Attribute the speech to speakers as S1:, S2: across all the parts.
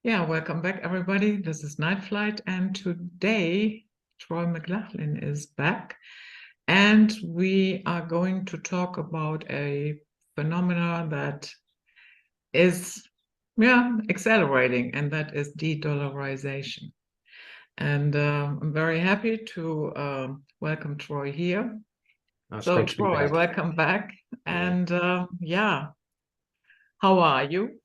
S1: Yeah, welcome back, everybody. This is Night Flight, and today Troy McLachlan is back, and we are going to talk about a phenomena that is, accelerating, and that is de-dollarization. And I'm very happy to welcome Troy here.
S2: That's
S1: So,
S2: great to be
S1: Troy,
S2: back.
S1: welcome back. And how are you?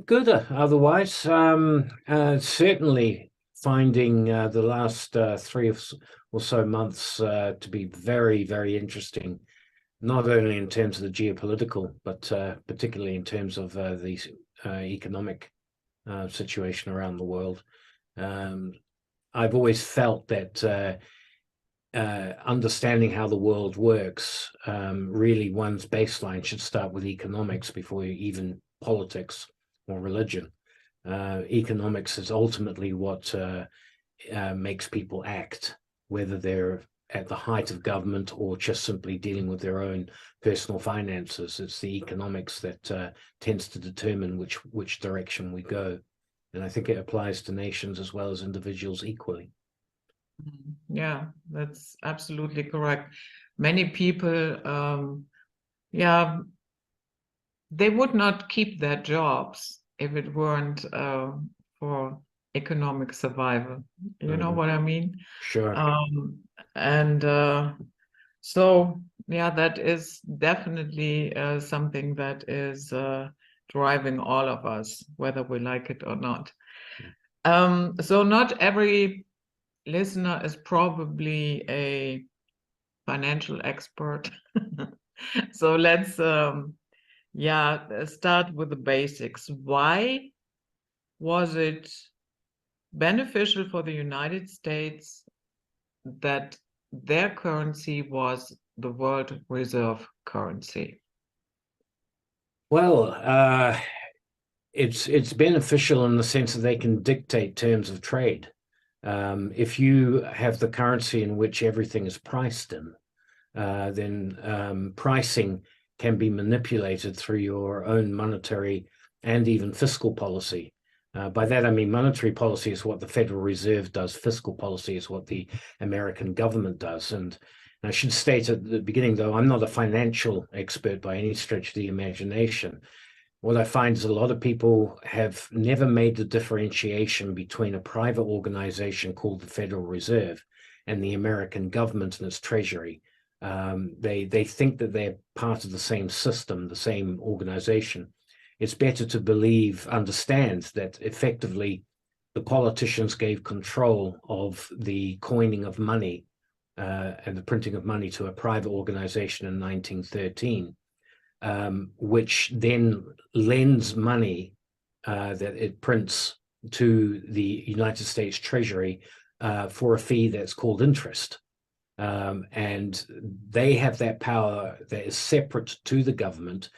S2: Good. Otherwise, certainly finding the last three or so months to be very, very interesting, not only in terms of the geopolitical, but particularly in terms of the economic situation around the world. I've always felt that understanding how the world works, really one's baseline should start with economics before even politics or religion. Economics is ultimately what makes people act, whether they're at the height of government or just simply dealing with their own personal finances. It's the economics that tends to determine which direction we go. And I think it applies to nations as well as individuals equally.
S1: Yeah, that's absolutely correct. Many people, they would not keep their jobs if it weren't for economic survival. You know what I mean?
S2: Sure.
S1: And so, that is definitely something that is driving all of us, whether we like it or not. So not every listener is probably a financial expert. So let's start with the basics. Why was it beneficial for the United States that their currency was the world reserve currency?
S2: Well, it's beneficial in the sense that they can dictate terms of trade. If you have the currency in which everything is priced in, then pricing can be manipulated through your own monetary and even fiscal policy. By that, I mean monetary policy is what the Federal Reserve does. Fiscal policy is what the American government does. And I should state at the beginning, though, I'm not a financial expert by any stretch of the imagination. What I find is a lot of people have never made the differentiation between a private organization called the Federal Reserve and the American government and its treasury. They think that they're part of the same system, the same organization. It's better to understand that effectively the politicians gave control of the coining of money and the printing of money to a private organization in 1913. Which then lends money that it prints to the United States Treasury for a fee that's called interest. And they have that power that is separate to the government.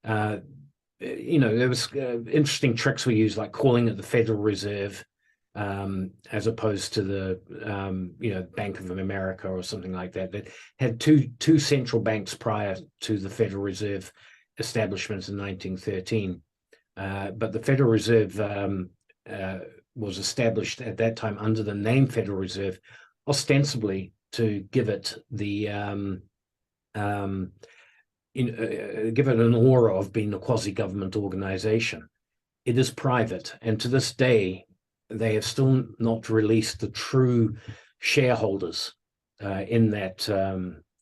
S2: There was interesting tricks we used, like calling it the Federal Reserve as opposed to the Bank of America or something like that. That had two central banks prior to the Federal Reserve establishment in 1913. But the Federal Reserve was established at that time under the name Federal Reserve, ostensibly to give it the give it an aura of being a quasi-government organization. It is private, and to this day, they have still not released the true shareholders in that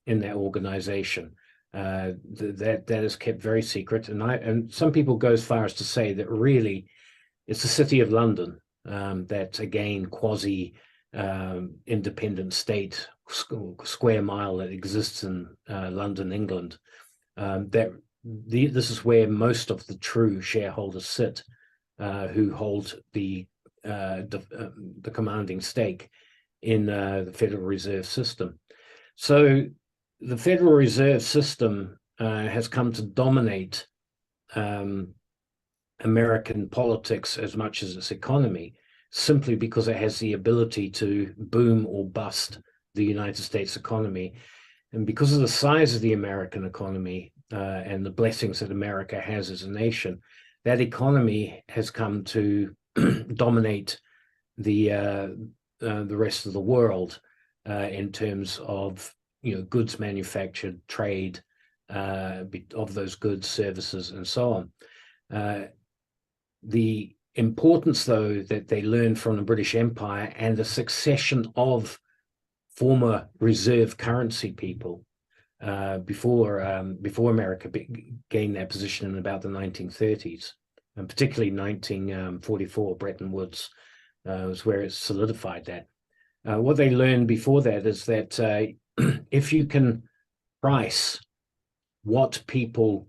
S2: organization. That is kept very secret, and some people go as far as to say that really it's the City of London, that again quasi independent state square mile that exists in London, England. This is where most of the true shareholders sit, who hold the commanding stake in the Federal Reserve System. So the Federal Reserve System has come to dominate American politics as much as its economy, simply because it has the ability to boom or bust the United States economy. And because of the size of the American economy and the blessings that America has as a nation, that economy has come to dominate the rest of the world in terms of goods manufactured, trade of those goods, services, and so on. The importance, though, that they learned from the British Empire and the succession of former reserve currency people before America gained that position in about the 1930s, and particularly 1944, Bretton Woods was where it solidified that. What they learned before that is that if you can price what people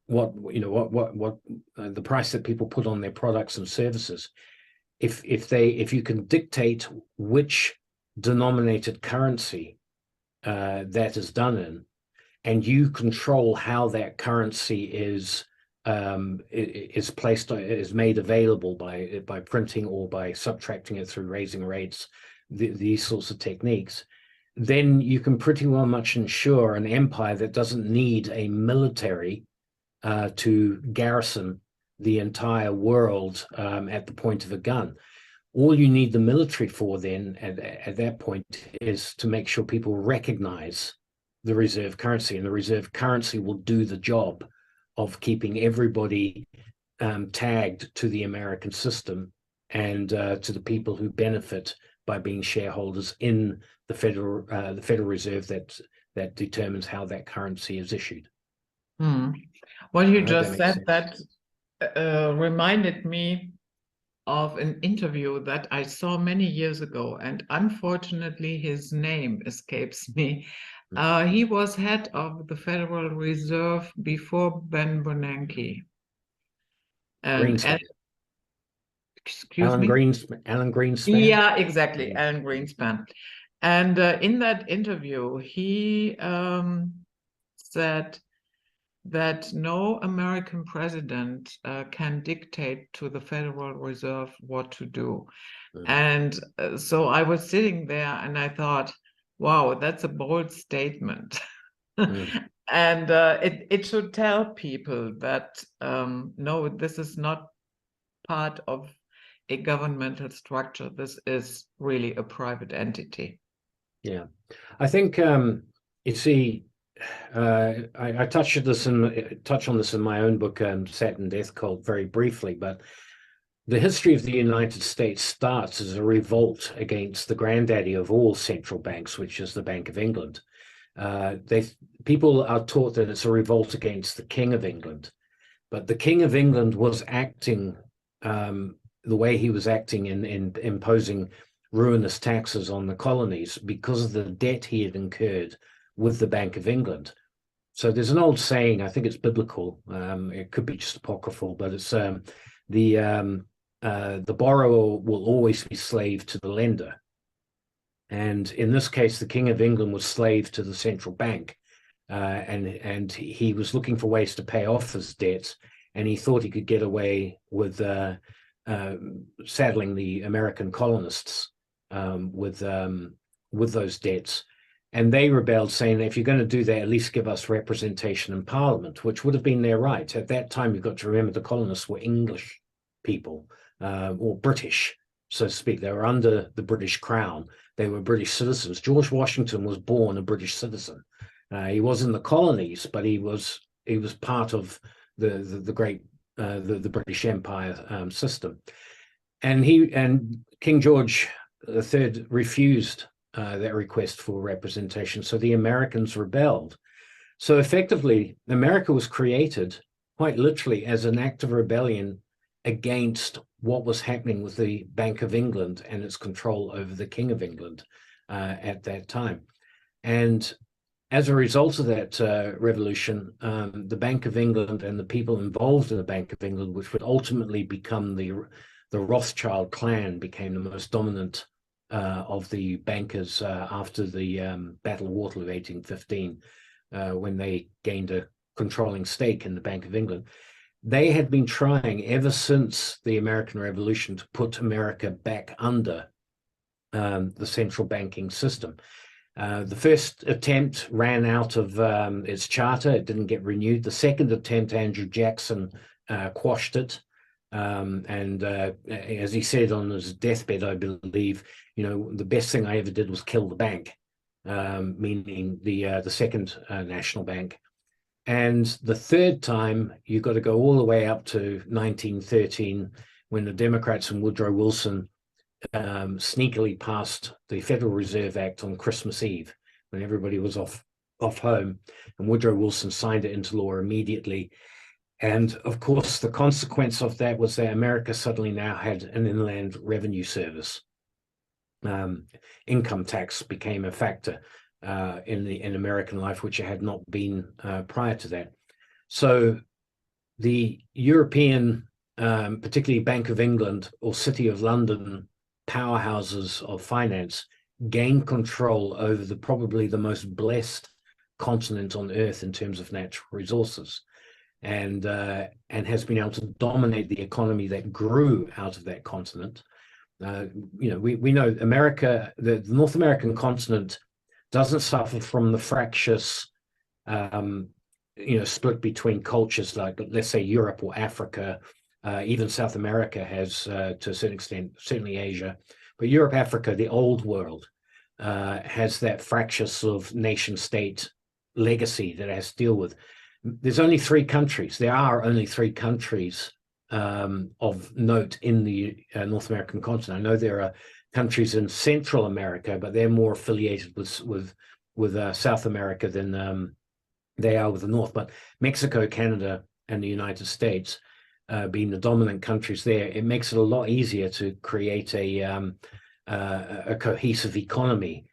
S2: the price that people put on their products and services, if you can dictate which denominated currency that is done in, and you control how that currency is placed, is made available by printing or by subtracting it through raising rates, these sorts of techniques, then you can pretty well much ensure an empire that doesn't need a military to garrison the entire world at the point of a gun. All you need the military for then at that point is to make sure people recognize the reserve currency, and the reserve currency will do the job of keeping everybody tagged to the American system and to the people who benefit by being shareholders in the Federal Reserve that determines how that currency is issued.
S1: What you just said, that reminded me of an interview that I saw many years ago, and unfortunately his name escapes me. He was head of the Federal Reserve before Ben Bernanke.
S2: Greenspan.
S1: Excuse me?
S2: Alan Greenspan?
S1: Yeah, exactly, Alan Greenspan. And in that interview, he said that no American president can dictate to the Federal Reserve what to do. And so I was sitting there and I thought, wow, that's a bold statement. And it should tell people that, no, this is not part of a governmental structure. This is really a private entity.
S2: Yeah, I think, you see, I touch on this in my own book, Satin Death Cult, very briefly, but the history of the United States starts as a revolt against the granddaddy of all central banks, which is the Bank of England. People are taught that it's a revolt against the King of England, but the King of England was acting the way he was acting in imposing ruinous taxes on the colonies because of the debt he had incurred with the Bank of England. So there's an old saying, I think it's biblical, it could be just apocryphal, but it's the borrower will always be slave to the lender. And in this case, the King of England was slave to the central bank, and he was looking for ways to pay off his debts, and he thought he could get away with saddling the American colonists with those debts. And they rebelled, saying, if you're going to do that, at least give us representation in Parliament, which would have been their right. At that time, you've got to remember the colonists were English people, or British, so to speak. They were under the British Crown. They were British citizens. George Washington was born a British citizen. He was in the colonies, but he was part of the great the British Empire system. And King George III refused that request for representation. So the Americans rebelled. So effectively, America was created quite literally as an act of rebellion against what was happening with the Bank of England and its control over the King of England at that time. And as a result of that revolution, the Bank of England and the people involved in the Bank of England, which would ultimately become the Rothschild clan, became the most dominant of the bankers after the Battle of Waterloo of 1815, when they gained a controlling stake in the Bank of England. They had been trying ever since the American Revolution to put America back under the central banking system. The first attempt ran out of its charter. It didn't get renewed. The second attempt, Andrew Jackson quashed it. And as he said on his deathbed, I believe, the best thing I ever did was kill the bank, meaning the second national bank. And the third time, you've got to go all the way up to 1913, when the Democrats and Woodrow Wilson sneakily passed the Federal Reserve Act on Christmas Eve, when everybody was off home, and Woodrow Wilson signed it into law immediately. And of course, the consequence of that was that America suddenly now had an inland revenue service. Income tax became a factor in American life, which it had not been prior to that. So the European, particularly Bank of England or City of London powerhouses of finance, gained control over probably the most blessed continent on earth in terms of natural resources, and has been able to dominate the economy that grew out of that continent. We know America, the North American continent, doesn't suffer from the fractious, split between cultures like, let's say, Europe or Africa. Even South America has, to a certain extent, certainly Asia, but Europe, Africa, the old world, has that fractious sort of nation state legacy that it has to deal with. There are only three countries of note in the North American continent. I know there are countries in Central America, but they're more affiliated with South America than they are with the North. But Mexico, Canada, and the United States being the dominant countries there, it makes it a lot easier to create a cohesive economy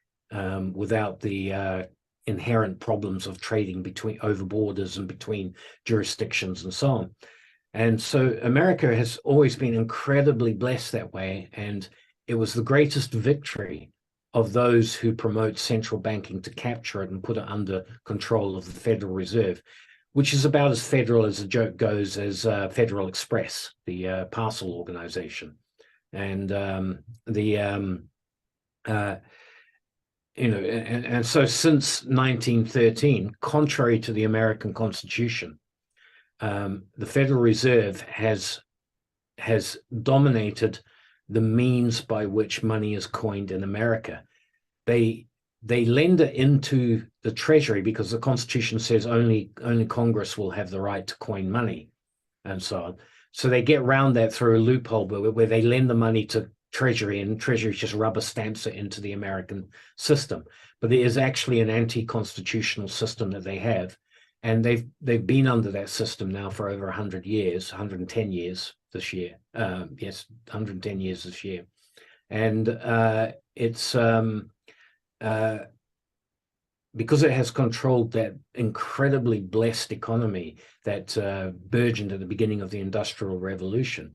S2: without the inherent problems of trading over borders and between jurisdictions and so on. And so America has always been incredibly blessed that way, and it was the greatest victory of those who promote central banking to capture it and put it under control of the Federal Reserve, which is about as federal as a joke goes as Federal Express, the parcel organization. And and so since 1913, contrary to the American Constitution, the Federal Reserve has dominated the means by which money is coined in America. They lend it into the Treasury because the Constitution says only Congress will have the right to coin money, and so on. So they get around that through a loophole where they lend the money to Treasury, and Treasury just rubber stamps it into the American system. But there is actually an anti-constitutional system that they have, and they've been under that system now for over 100 years, 110 years this year. Yes, 110 years this year. And it's because it has controlled that incredibly blessed economy that burgeoned at the beginning of the Industrial Revolution.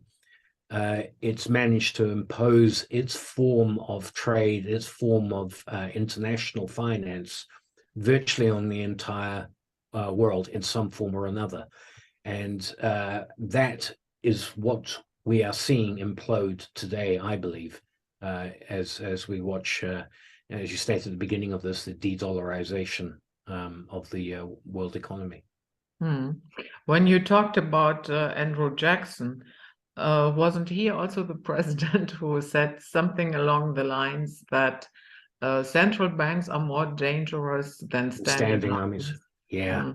S2: It's managed to impose its form of trade, its form of international finance virtually on the entire world in some form or another. And that is what we are seeing implode today, I believe, as we watch, as you stated at the beginning of this, the de-dollarization of the world economy.
S1: When you talked about Andrew Jackson, wasn't he also the president who said something along the lines that central banks are more dangerous than standing armies?
S2: Yeah.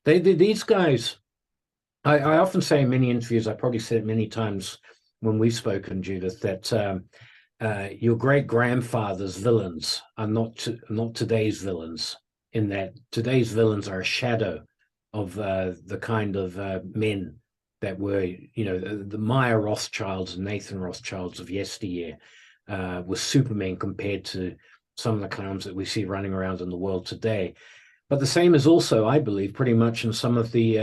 S2: These guys, I often say in many interviews, I probably said it many times when we've spoken, Judith, that your great-grandfather's villains are not today's villains, in that today's villains are a shadow of the kind of men that were, the Maya Rothschilds and Nathan Rothschilds of yesteryear, were supermen compared to some of the clowns that we see running around in the world today. But the same is also, I believe, pretty much in some of the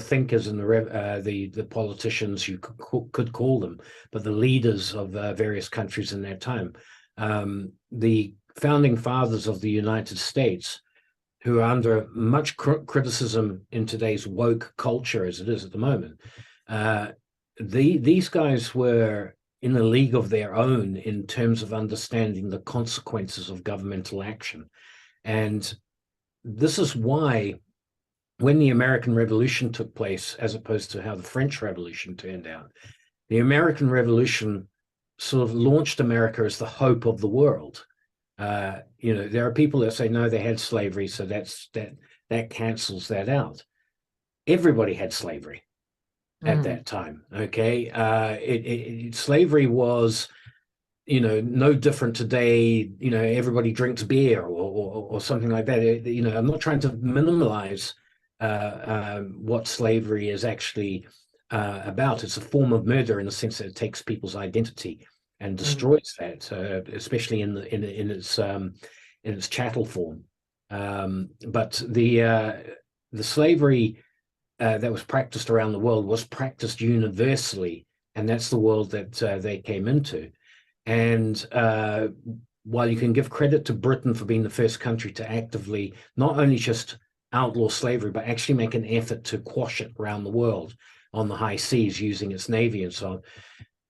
S2: thinkers and the politicians, you could call them, but the leaders of various countries in that time. The founding fathers of the United States, who are under much criticism in today's woke culture as it is at the moment, these guys were in a league of their own in terms of understanding the consequences of governmental action. And this is why when the American Revolution took place, as opposed to how the French Revolution turned out, the American Revolution sort of launched America as the hope of the world. There are people that say, no, they had slavery, so that cancels that out. Everybody had slavery at that time. Okay. Slavery was, no different today. Everybody drinks beer or something like that. I'm not trying to minimize what slavery is actually about. It's a form of murder in the sense that it takes people's identity and destroys that, especially in its chattel form. But the slavery that was practiced around the world was practiced universally, and that's the world that they came into. And while you can give credit to Britain for being the first country to actively not only just outlaw slavery, but actually make an effort to quash it around the world on the high seas using its navy and so on,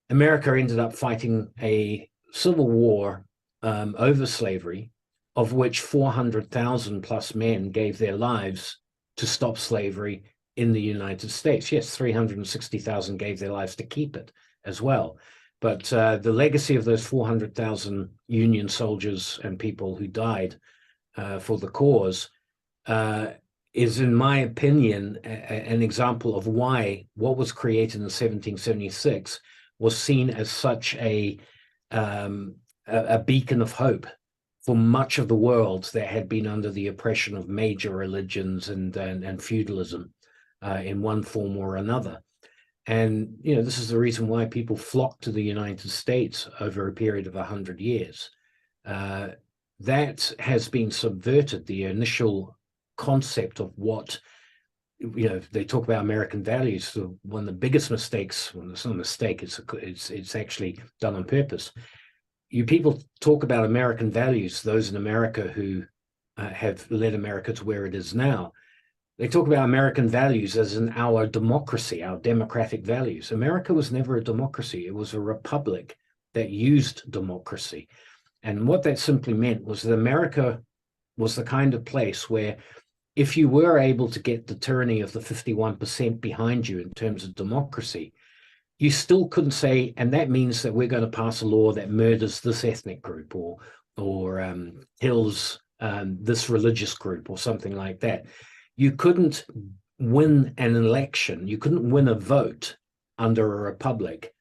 S2: America ended up fighting a civil war over slavery, of which 400,000 plus men gave their lives to stop slavery in the United States. Yes, 360,000 gave their lives to keep it as well. But the legacy of those 400,000 Union soldiers and people who died for the cause is, in my opinion, an example of why what was created in 1776 was seen as such a beacon of hope for much of the world that had been under the oppression of major religions and feudalism in one form or another. And, this is the reason why people flocked to the United States over a period of 100 years. That has been subverted. The initial concept of what, they talk about American values. So one of the biggest mistakes, well, it's not a mistake, it's actually done on purpose. You people talk about American values, those in America who have led America to where it is now. They talk about American values as in our democracy, our democratic values. America was never a democracy. It was a republic that used democracy. And what that simply meant was that America was the kind of place where if you were able to get the tyranny of the 51% behind you in terms of democracy, you still couldn't say, and that means that we're going to pass a law that murders this ethnic group or kills this religious group or something like that. You couldn't win an election. You couldn't win a vote under a republic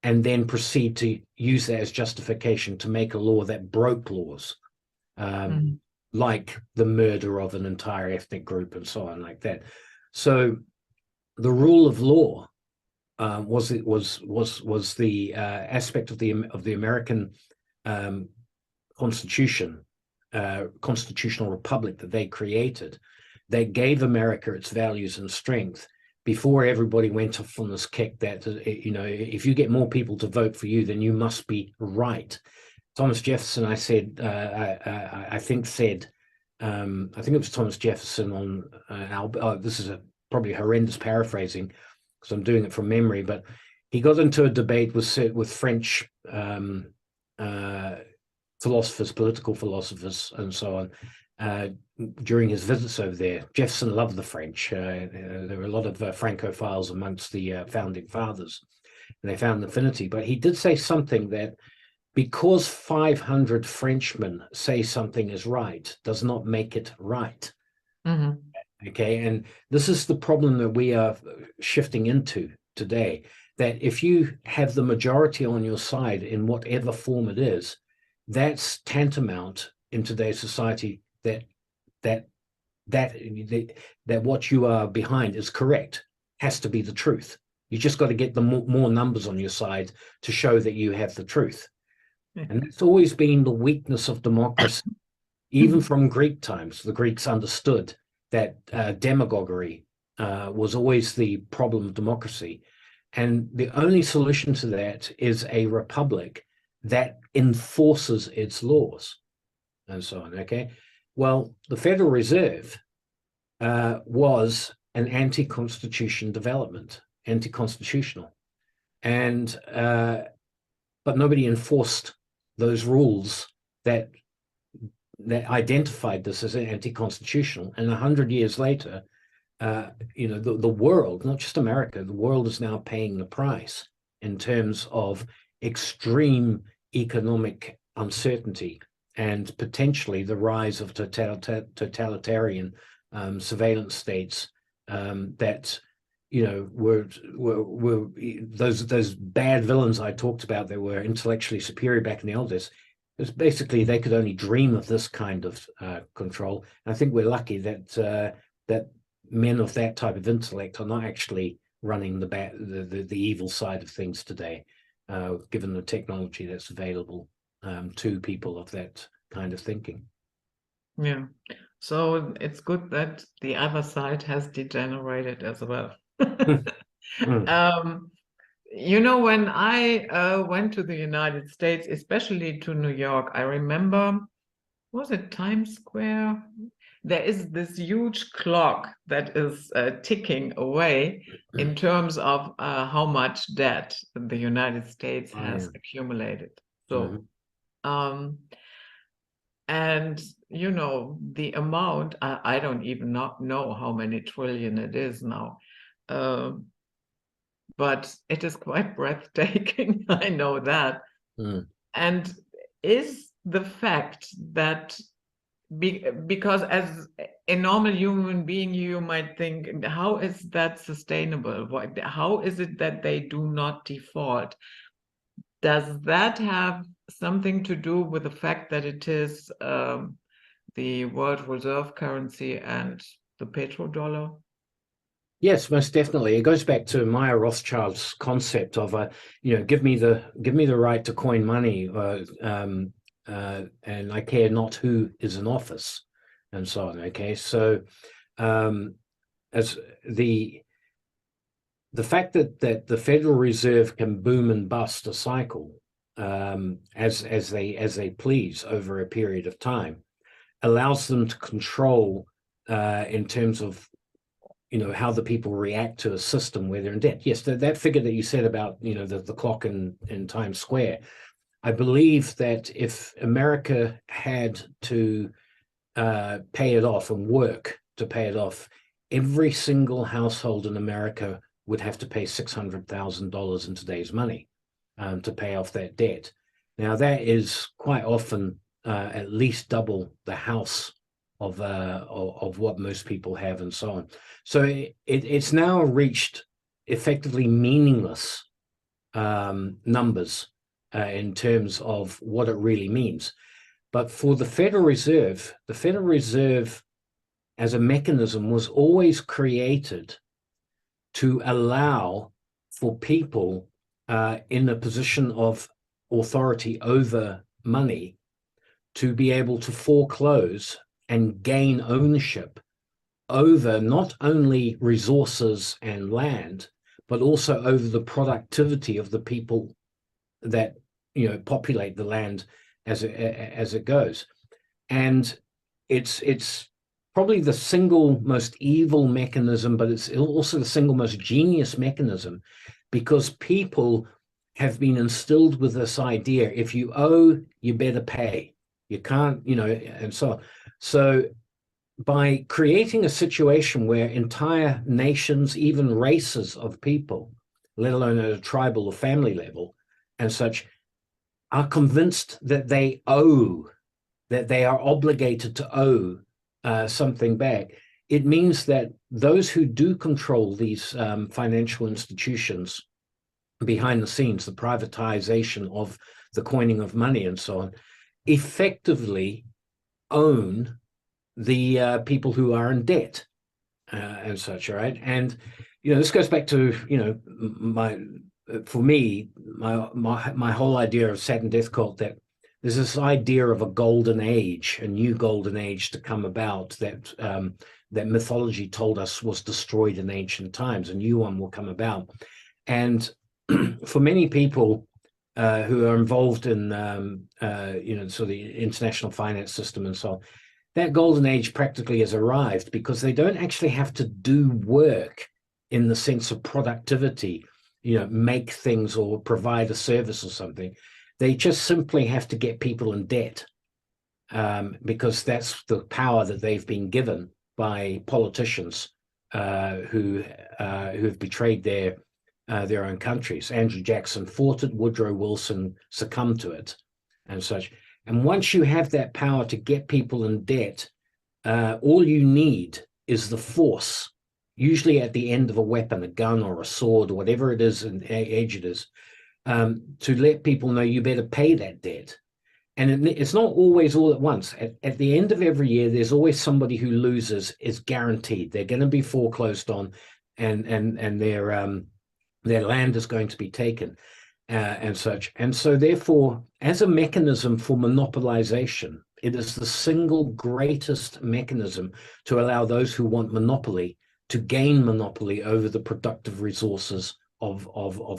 S2: and then proceed to use that as justification to make a law that broke laws, like the murder of an entire ethnic group and so on like that. So the rule of law was the aspect of the American Constitution, constitutional republic that they created, that gave America its values and strength before everybody went off on this kick that, if you get more people to vote for you, then you must be right. Thomas Jefferson, I think it was Thomas Jefferson on, this is probably horrendous paraphrasing because I'm doing it from memory, but he got into a debate with French philosophers, political philosophers, and so on, during his visits over there. Jefferson loved the French. There were a lot of Francophiles amongst the founding fathers, and they found an affinity. But he did say something that because 500 Frenchmen say something is right does not make it right. Okay, and this is the problem that we are shifting into today, that if you have the majority on your side in whatever form it is, that's tantamount in today's society that what you are behind is correct, has to be the truth. You just got to get the more numbers on your side to show that you have the truth. And that's always been the weakness of democracy. Even from Greek times, the Greeks understood that demagoguery was always the problem of democracy. And the only solution to that is a republic that enforces its laws and so on, okay? Well, the Federal Reserve was an anti-constitutional development, anti-constitutional. And but nobody enforced those rules that identified this as anti-constitutional. And 100 years later, the world, not just America, the world is now paying the price in terms of extreme economic uncertainty and potentially the rise of totalitarian surveillance states that were those bad villains I talked about that were intellectually superior back in the old days. It was basically they could only dream of this kind of control. And I think we're lucky that that men of that type of intellect are not actually running the evil side of things today, given the technology that's available to people of that kind of thinking.
S1: Yeah. So it's good that the other side has degenerated as well.
S2: Mm.
S1: When I went to the United States, especially to New York, I remember, was it Times Square? There is this huge clock that is ticking away in terms of how much debt the United States has accumulated. So, and the amount, I don't even know how many trillion it is now. But it is quite breathtaking. I know that. And is the fact that because as a normal human being, you might think, how is that sustainable? How is it that they do not default? Does that have something to do with the fact that it is the world reserve currency and the petrodollar?
S2: Yes, most definitely. It goes back to Maya Rothschild's concept of, give me the right to coin money, and I care not who is in office, and so on. Okay, so as the fact that the Federal Reserve can boom and bust a cycle as they please over a period of time allows them to control in terms of how the people react to a system where they're in debt. Yes, that figure that you said about the clock in Times Square, I believe that if America had to pay it off and work to pay it off, every single household in America would have to pay $600,000 in today's money to pay off that debt. Now that is quite often at least double the house of what most people have, and so on. So it's now reached effectively meaningless numbers in terms of what it really means. But for the Federal Reserve as a mechanism was always created to allow for people in a position of authority over money to be able to foreclose and gain ownership over not only resources and land, but also over the productivity of the people that populate the land as it goes. And it's probably the single most evil mechanism, but it's also the single most genius mechanism, because people have been instilled with this idea: if you owe, you better pay. You can't, and so on. So by creating a situation where entire nations, even races of people, let alone at a tribal or family level and such, are convinced that they owe, that they are obligated to owe something back, it means that those who do control these financial institutions behind the scenes, the privatization of the coining of money and so on, effectively own the people who are in debt and such, right? And this goes back to my whole idea of Saturn Death Cult, that there's this idea of a golden age, a new golden age to come about, that that mythology told us was destroyed in ancient times. A new one will come about. And for many people who are involved in sort of the international finance system and so on, that golden age practically has arrived, because they don't actually have to do work in the sense of productivity, make things or provide a service or something. They just simply have to get people in debt, because that's the power that they've been given by politicians who have betrayed their own countries. Andrew Jackson fought it, Woodrow Wilson succumbed to it, and such. And once you have that power to get people in debt, all you need is the force, usually at the end of a weapon, a gun or a sword or whatever it is, and age it is, to let people know you better pay that debt. And it's not always all at once. At the end of every year, there's always somebody who loses, is guaranteed. They're going to be foreclosed on, and their land is going to be taken, and such. And so therefore, as a mechanism for monopolization, it is the single greatest mechanism to allow those who want monopoly to gain monopoly over the productive resources of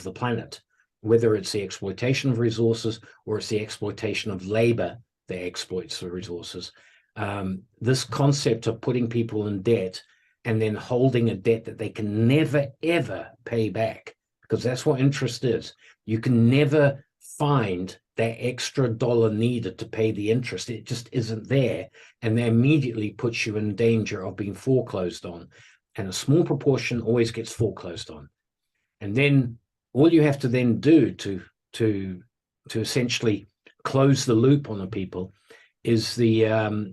S2: the planet, whether it's the exploitation of resources or it's the exploitation of labor that exploits the resources. This concept of putting people in debt and then holding a debt that they can never, ever pay back, because that's what interest is. You can never find that extra dollar needed to pay the interest. It just isn't there. And that immediately puts you in danger of being foreclosed on. And a small proportion always gets foreclosed on. And then all you have to then do to essentially close the loop on the people is the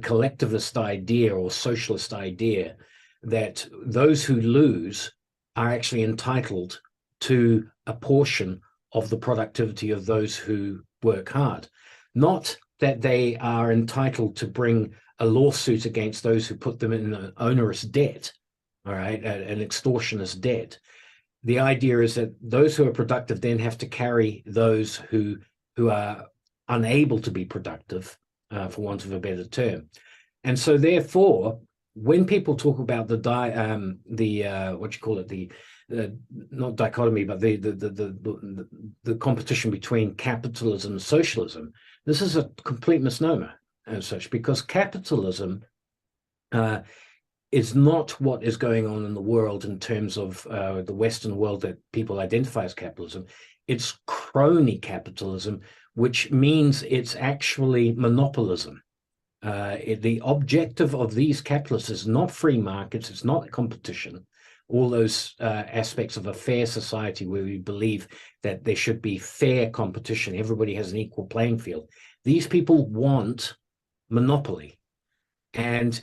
S2: collectivist idea or socialist idea that those who lose are actually entitled to a portion of the productivity of those who work hard. Not that they are entitled to bring a lawsuit against those who put them in an onerous debt, all right, an extortionist debt. The idea is that those who are productive then have to carry those who are unable to be productive, for want of a better term. And so therefore, when people talk about not dichotomy, but the competition between capitalism and socialism, this is a complete misnomer as such, because capitalism is not what is going on in the world in terms of the Western world that people identify as capitalism. It's crony capitalism, which means it's actually monopolism. The objective of these capitalists is not free markets, it's not competition, all those aspects of a fair society where we believe that there should be fair competition, everybody has an equal playing field. These people want monopoly, and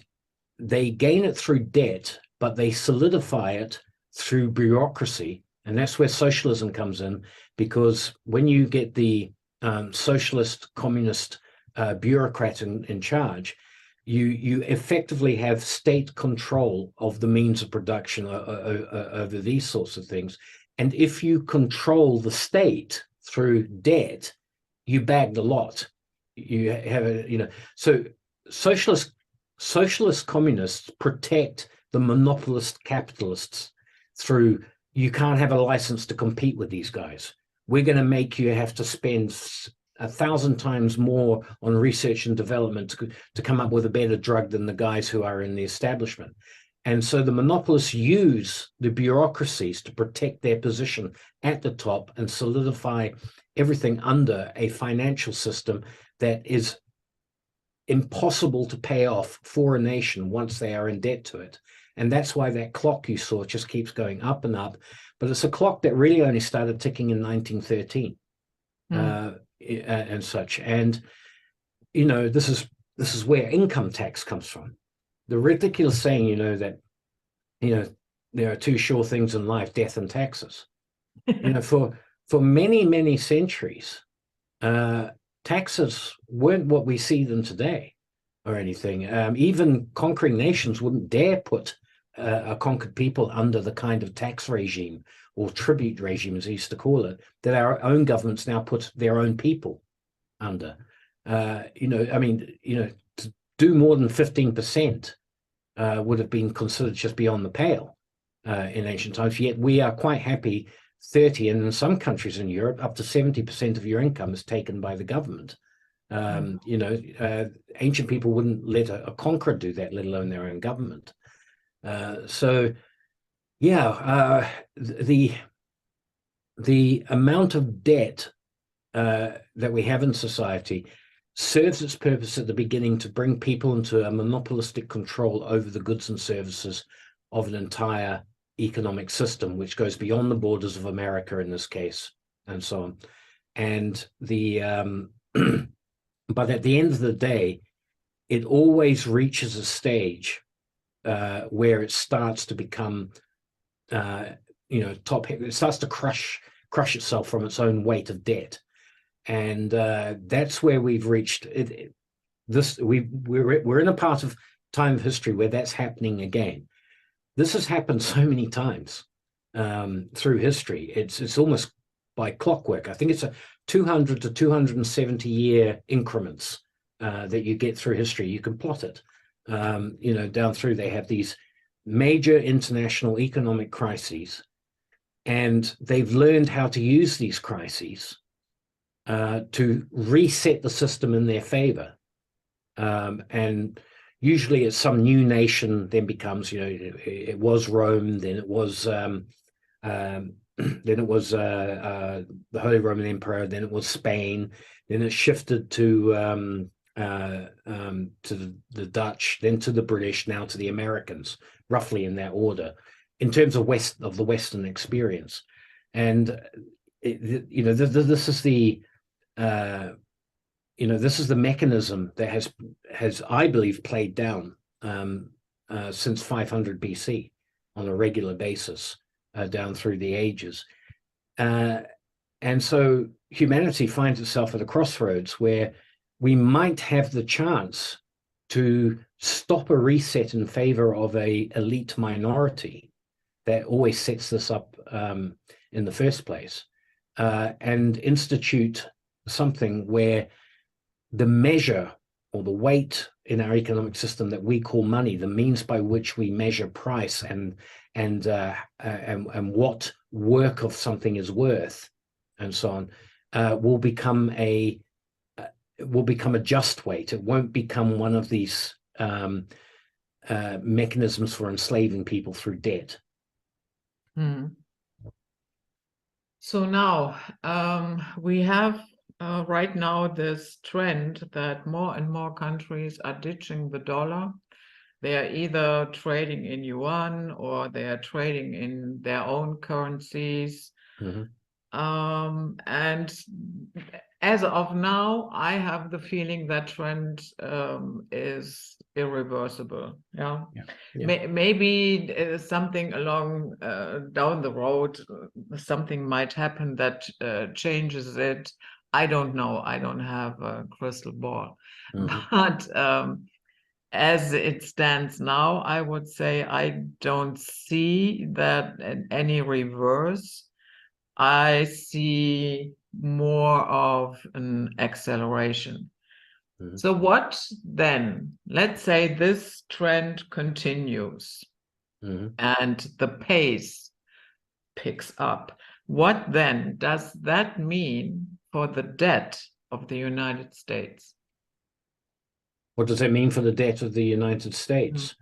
S2: they gain it through debt, but they solidify it through bureaucracy. And that's where socialism comes in, because when you get the socialist communist bureaucrat in charge, you effectively have state control of the means of production over these sorts of things. And if you control the state through debt, you bag the lot. You have so socialist communists protect the monopolist capitalists through, you can't have a license to compete with these guys. We're going to make you have to spend 1,000 times more on research and development to come up with a better drug than the guys who are in the establishment. And so the monopolists use the bureaucracies to protect their position at the top and solidify everything under a financial system that is impossible to pay off for a nation once they are in debt to it. And that's why that clock you saw just keeps going up and up. But it's a clock that really only started ticking in 1913 and such. And, this is where income tax comes from. The ridiculous saying, that, there are two sure things in life, death and taxes. For many, many centuries, taxes weren't what we see them today or anything. Even conquering nations wouldn't dare put a conquered people under the kind of tax regime or tribute regime, as they used to call it, that our own governments now put their own people under. To do more than 15% would have been considered just beyond the pale in ancient times, yet we are quite happy 30, and in some countries in Europe, up to 70% of your income is taken by the government. Ancient people wouldn't let a conqueror do that, let alone their own government. The amount of debt that we have in society serves its purpose at the beginning to bring people into a monopolistic control over the goods and services of an entire economic system, which goes beyond the borders of America in this case, and so on. And but at the end of the day, it always reaches a stage where it starts to become, it starts to crush itself from its own weight of debt. And that's where we've reached it. We're in a part of time of history where that's happening again. This has happened so many times through history. It's almost by clockwork. I think it's a 200 to 270 year increments that you get through history. You can plot it, down through. They have these major international economic crises, and they've learned how to use these crises to reset the system in their favor. And usually it's some new nation then becomes, it was Rome, then it was the Holy Roman Empire, then it was Spain, then it shifted to the Dutch, then to the British, now to the Americans, roughly in that order, in terms of the Western experience. And this is the this is the mechanism that has I believe played down since 500 BC on a regular basis down through the ages. And so humanity finds itself at a crossroads where we might have the chance to stop a reset in favor of a elite minority that always sets this up in the first place, and institute something where the measure or the weight in our economic system that we call money, the means by which we measure price and what work of something is worth, and so on, will become a just weight. It won't become one of these mechanisms for enslaving people through debt.
S1: So now we have right now this trend that more and more countries are ditching the dollar. They are either trading in yuan or they are trading in their own currencies. And as of now, I have the feeling that trend is irreversible. Yeah. Maybe something along down the road, something might happen that changes it. I don't know. I don't have a crystal ball. But as it stands now, I would say I don't see that any reverse. I see more of an acceleration. So what then? Let's say this trend continues and the pace picks up. What then does that mean for the debt of the United States?
S2: What does that mean for the debt of the United States?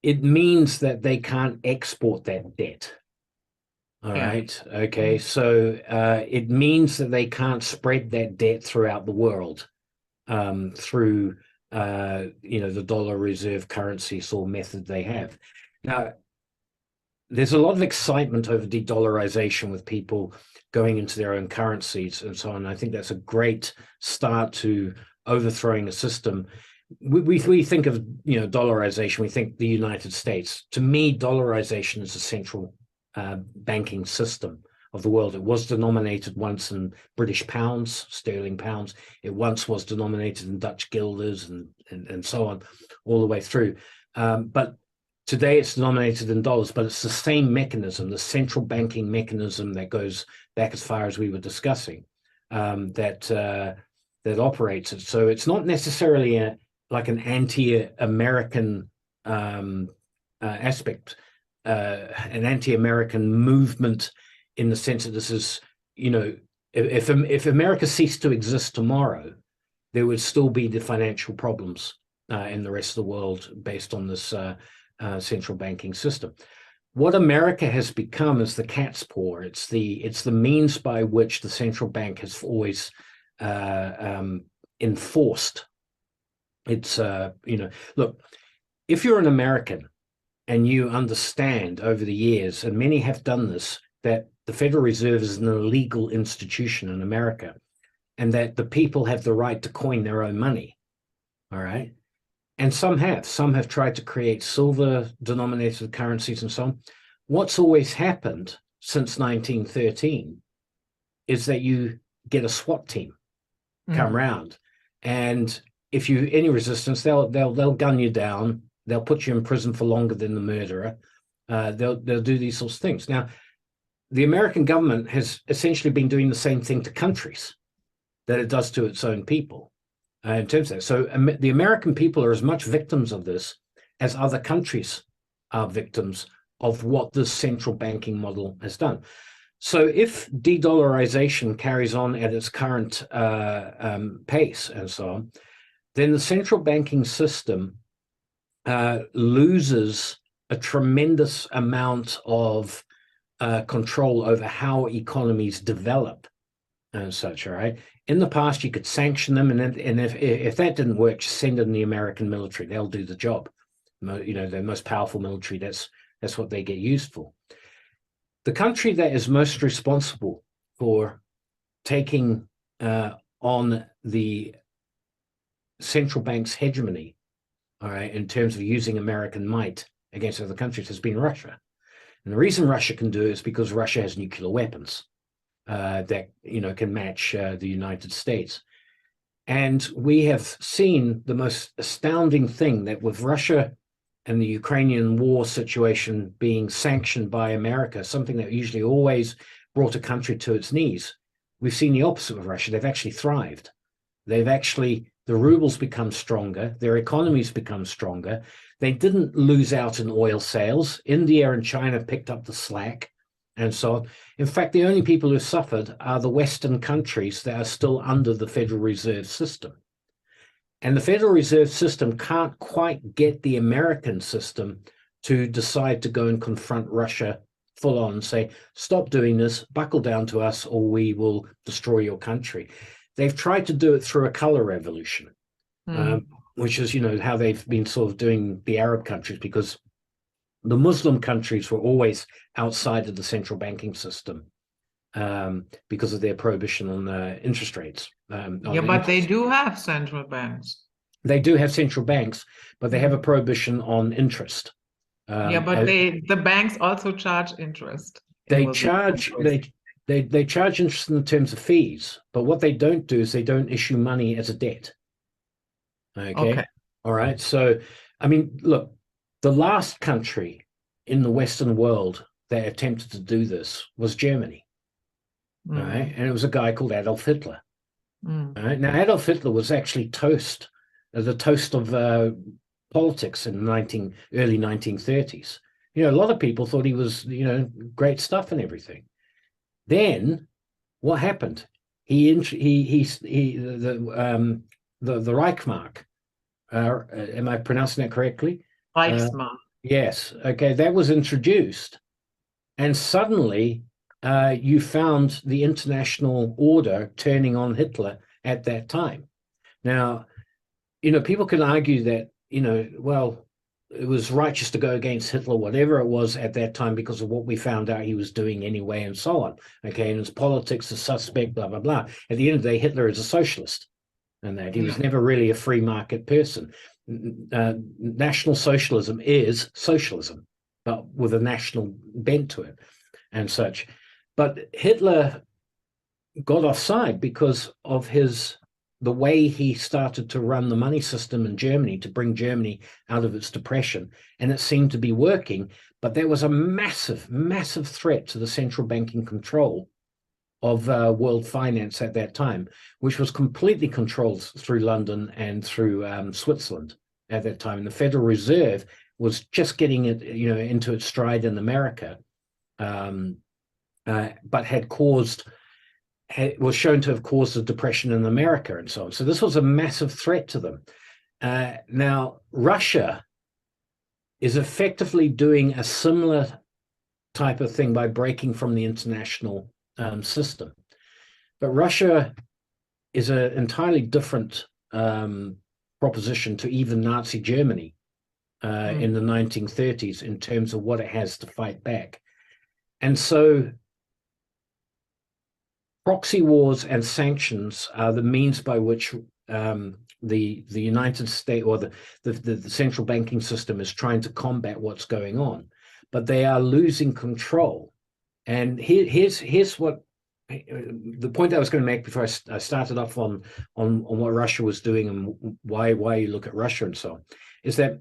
S2: It means that they can't export that debt. All right. Okay. So it means that they can't spread that debt throughout the world through the dollar reserve currency sort of method they have. Now, there's a lot of excitement over de-dollarization with people going into their own currencies and so on. I think that's a great start to overthrowing a system. We think of dollarization, we think the United States. To me, dollarization is a central banking system of the world. It was denominated once in British pounds, sterling pounds. It once was denominated in Dutch guilders and so on, all the way through. But today it's denominated in dollars, but it's the same mechanism, the central banking mechanism that goes back as far as we were discussing, that operates it. So it's not necessarily like an anti-American aspect, an anti-American movement in the sense that this is, if America ceased to exist tomorrow, there would still be the financial problems in the rest of the world based on this central banking system. what America has become is the cat's paw. It's the means by which the central bank has always enforced. It's look, if you're an American and you understand over the years, and many have done this, that the Federal Reserve is an illegal institution in America, and that the people have the right to coin their own money. All right. And some have tried to create silver denominated currencies and so on. What's always happened since 1913 is that you get a SWAT team come round, and if you any resistance, they'll gun you down. They'll put you in prison for longer than the murderer. They'll do these sorts of things. Now, the American government has essentially been doing the same thing to countries that it does to its own people. In terms of that. So the American people are as much victims of this as other countries are victims of what this central banking model has done. So if de-dollarization carries on at its current pace and so on, then the central banking system loses a tremendous amount of control over how economies develop and such, all right? In the past, you could sanction them, and if that didn't work, send in the American military. They'll do the job. The most powerful military, that's what they get used for. The country that is most responsible for taking on the central bank's hegemony, all right, in terms of using American might against other countries has been Russia. And the reason Russia can do it is because Russia has nuclear weapons that can match the United States. And we have seen the most astounding thing, that with Russia and the Ukrainian war situation being sanctioned by America, something that usually always brought a country to its knees, we've seen the opposite with Russia. They've actually thrived. The rubles become stronger, their economies become stronger. They didn't lose out in oil sales. India and China picked up the slack and so on. In fact, the only people who suffered are the Western countries that are still under the Federal Reserve System. And the Federal Reserve System can't quite get the American system to decide to go and confront Russia full on and say, stop doing this, buckle down to us, or we will destroy your country. They've tried to do it through a color revolution, which is, how they've been sort of doing the Arab countries, because the Muslim countries were always outside of the central banking system because of their prohibition on interest rates.
S1: But they do have central banks.
S2: They do have central banks, but they have a prohibition on interest.
S1: But the banks also charge interest.
S2: They charge interest in terms of fees, but what they don't do is they don't issue money as a debt. Okay. All right. So, I mean, look, the last country in the Western world that attempted to do this was Germany. All right. And it was a guy called Adolf Hitler. All right. Now, Adolf Hitler was actually the toast of politics in the early 1930s. A lot of people thought he was, great stuff and everything. Then what happened? The Reichsmark. Am I pronouncing that correctly?
S1: Reichsmark.
S2: Yes. Okay. That was introduced, and suddenly you found the international order turning on Hitler at that time. Now, people can argue that, well, it was righteous to go against Hitler, whatever it was at that time, because of what we found out he was doing anyway, and so on. Okay. And his politics, the suspect, blah, blah, blah. At the end of the day, Hitler is a socialist, and that he was never really a free market person. National socialism is socialism, but with a national bent to it and such. But Hitler got offside because of the way he started to run the money system in Germany to bring Germany out of its depression. And it seemed to be working, but there was a massive, massive threat to the central banking control of world finance at that time, which was completely controlled through London and through Switzerland at that time. And the Federal Reserve was just getting it, into its stride in America, but was shown to have caused a depression in America and so on. So this was a massive threat to them. Now, Russia is effectively doing a similar type of thing by breaking from the international system. But Russia is an entirely different proposition to even Nazi Germany in the 1930s in terms of what it has to fight back. And so proxy wars and sanctions are the means by which the United States or the central banking system is trying to combat what's going on, but they are losing control. And here's what the point I was going to make before I started off on what Russia was doing and why you look at Russia and so on, is that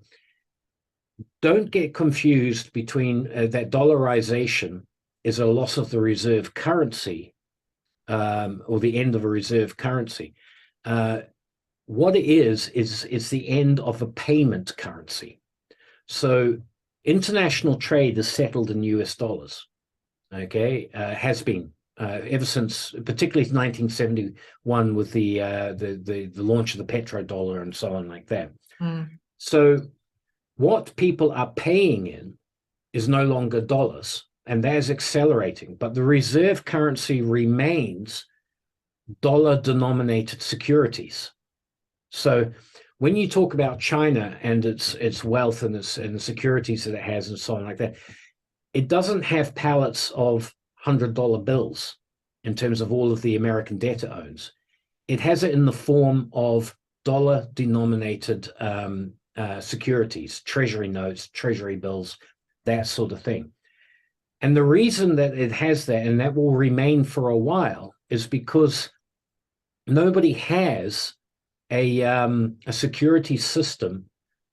S2: don't get confused between that dollarization is a loss of the reserve currency or the end of a reserve currency. What it is the end of a payment currency. So international trade is settled in US dollars, okay, has been ever since, particularly 1971 with the launch of the petrodollar and so on like that. So what people are paying in is no longer dollars, and that is accelerating, but the reserve currency remains dollar-denominated securities. So when you talk about China and its wealth and the securities that it has and so on like that, it doesn't have pallets of $100 bills in terms of all of the American debt it owns. It has it in the form of dollar-denominated securities, treasury notes, treasury bills, that sort of thing. And the reason that it has that, and that will remain for a while, is because nobody has a security system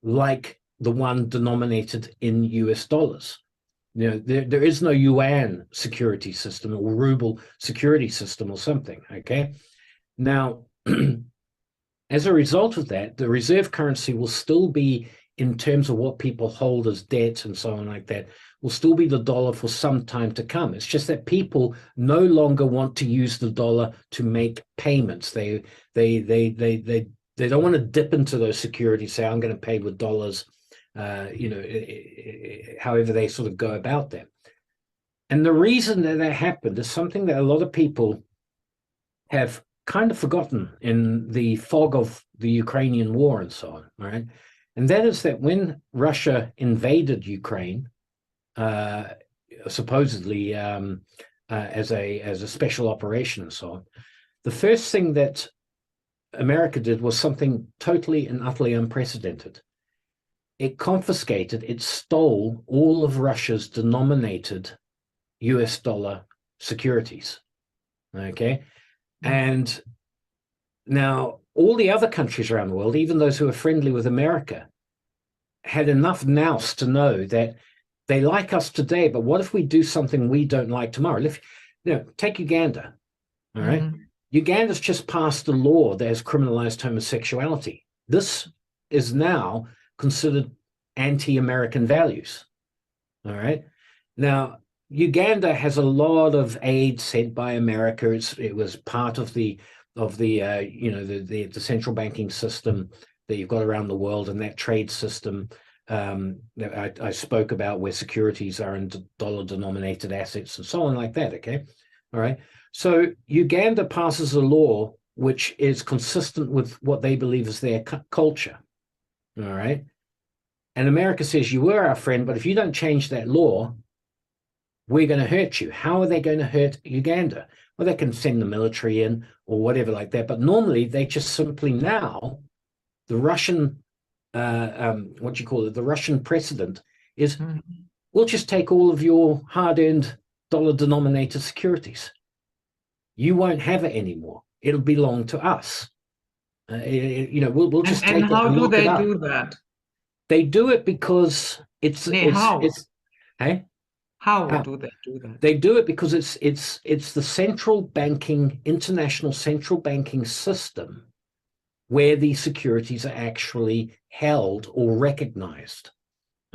S2: like the one denominated in US dollars. You know, there is no yuan security system or ruble security system or something, okay? Now, as a result of that, the reserve currency will still be, in terms of what people hold as debt and so on like that, will still be the dollar for some time to come. It's just that people no longer want to use the dollar to make payments. They don't want to dip into those securities, say, I'm going to pay with dollars, however they sort of go about that. And the reason that happened is something that a lot of people have kind of forgotten in the fog of the Ukrainian war and so on, right? And that is that when Russia invaded Ukraine, supposedly as a special operation and so on, the first thing that America did was something totally and utterly unprecedented. It confiscated, it stole all of Russia's denominated US dollar securities, okay? And now all the other countries around the world, even those who are friendly with America, had enough nous to know that they like us today, but what if we do something we don't like tomorrow? If, take Uganda, all right? Uganda's just passed a law that has criminalized homosexuality. This is now considered anti-American values, all right? Now, Uganda has a lot of aid sent by America. It was part of the central banking system that you've got around the world, and that trade system that I spoke about, where securities are in dollar-denominated assets and so on like that, okay? All right. So Uganda passes a law which is consistent with what they believe is their culture, all right? And America says, you were our friend, but if you don't change that law, we're going to hurt you. How are they going to hurt Uganda? Well, they can send the military in or whatever like that, but normally they just simply now, the Russian the Russian precedent is, we'll just take all of your hard-earned dollar-denominated securities. You won't have it anymore. It'll belong to us. We'll just take it. And
S1: how do they do that?
S2: They do it because
S1: how
S2: do they
S1: do that?
S2: They do it because it's the international central banking system where these securities are actually held or recognized,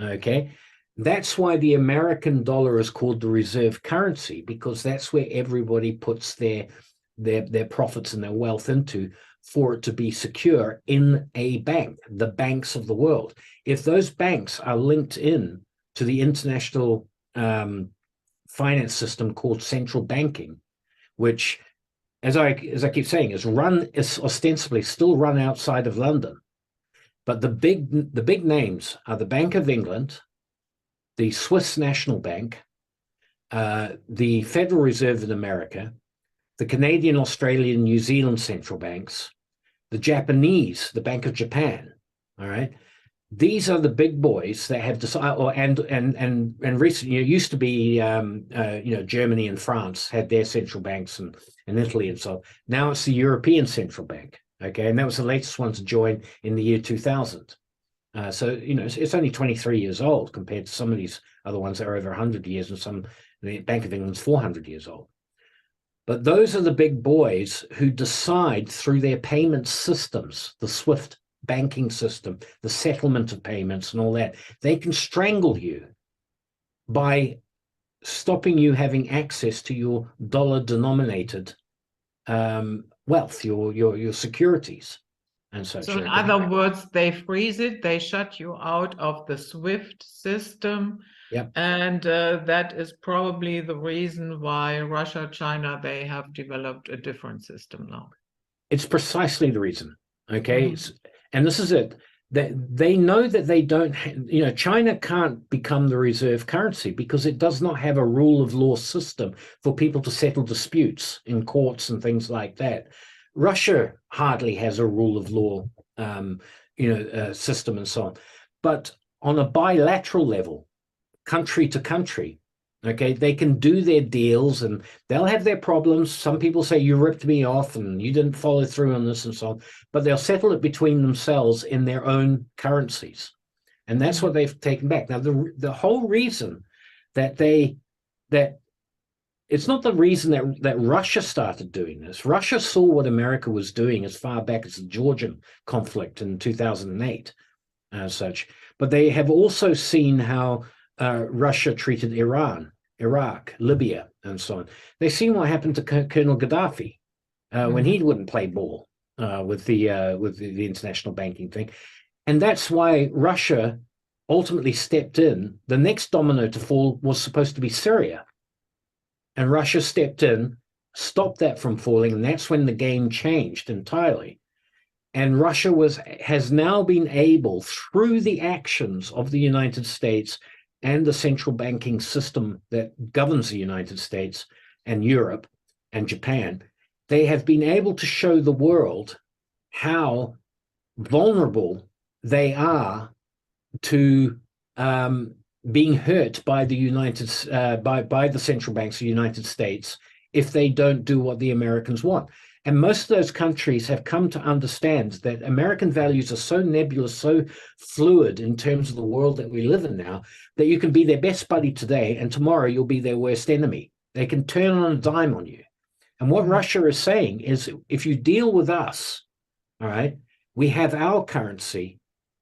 S2: okay? That's why the American dollar is called the reserve currency, because that's where everybody puts their profits and their wealth into for it to be secure in a bank, the banks of the world. If those banks are linked in to the international finance system called central banking, which, as I keep saying, is ostensibly still run outside of London. But the big names are the Bank of England, the Swiss National Bank, the Federal Reserve in America, the Canadian, Australian, New Zealand central banks, the Japanese, the Bank of Japan. All right, these are the big boys that have decided. And recently, it used to be Germany and France had their central banks, and Italy and so on. Now it's the European Central Bank. Okay, and that was the latest one to join in the year 2000. So it's only 23 years old compared to some of these other ones that are over 100 years, and the Bank of England's 400 years old. But those are the big boys who decide through their payment systems, the SWIFT banking system, the settlement of payments and all that. They can strangle you by stopping you having access to your dollar-denominated wealth, your securities and such.
S1: So in other words, they freeze it, they shut you out of the SWIFT system.
S2: Yep.
S1: And that is probably the reason why Russia, China, they have developed a different system now.
S2: It's precisely the reason. Okay. And this is it. They know that they don't, China can't become the reserve currency because it does not have a rule of law system for people to settle disputes in courts and things like that. Russia hardly has a rule of law, system and so on. But on a bilateral level, country to country, okay, they can do their deals and they'll have their problems. Some people say you ripped me off and you didn't follow through on this and so on, but they'll settle it between themselves in their own currencies. And that's what they've taken back. Now, the whole reason that it's not the reason that Russia started doing this. Russia saw what America was doing as far back as the Georgian conflict in 2008 as such. But they have also seen how Russia treated Iran, Iraq, Libya, and so on. They've seen what happened to Colonel Gaddafi when he wouldn't play ball with the international banking thing. And that's why Russia ultimately stepped in. The next domino to fall was supposed to be Syria. And Russia stepped in, stopped that from falling, and that's when the game changed entirely. And Russia has now been able, through the actions of the United States and the central banking system that governs the United States and Europe and Japan, they have been able to show the world how vulnerable they are to being hurt by the by the central banks of the United States if they don't do what the Americans want. And most of those countries have come to understand that American values are so nebulous, so fluid in terms of the world that we live in now, that you can be their best buddy today and tomorrow you'll be their worst enemy. They can turn on a dime on you. And what Russia is saying is, if you deal with us, all right, we have our currency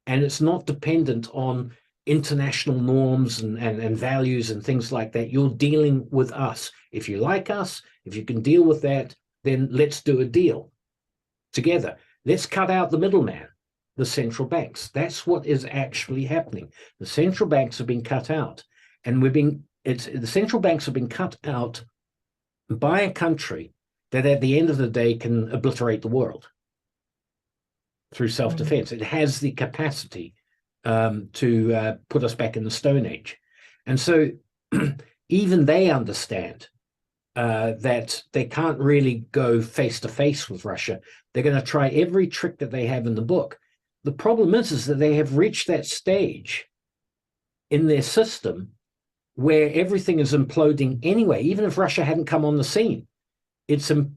S2: and it's not dependent on international norms and values and things like that. You're dealing with us. If you like us, if you can deal with that, then let's do a deal together. Let's cut out the middleman, the central banks. That's what is actually happening. The central banks have been cut out, and the central banks have been cut out by a country that at the end of the day can obliterate the world through self-defense. It has the capacity to put us back in the Stone Age. And so even they understand that they can't really go face to face with Russia. They're going to try every trick that they have in the book. The problem is that they have reached that stage in their system where everything is imploding anyway. Even if Russia hadn't come on the scene, what's happened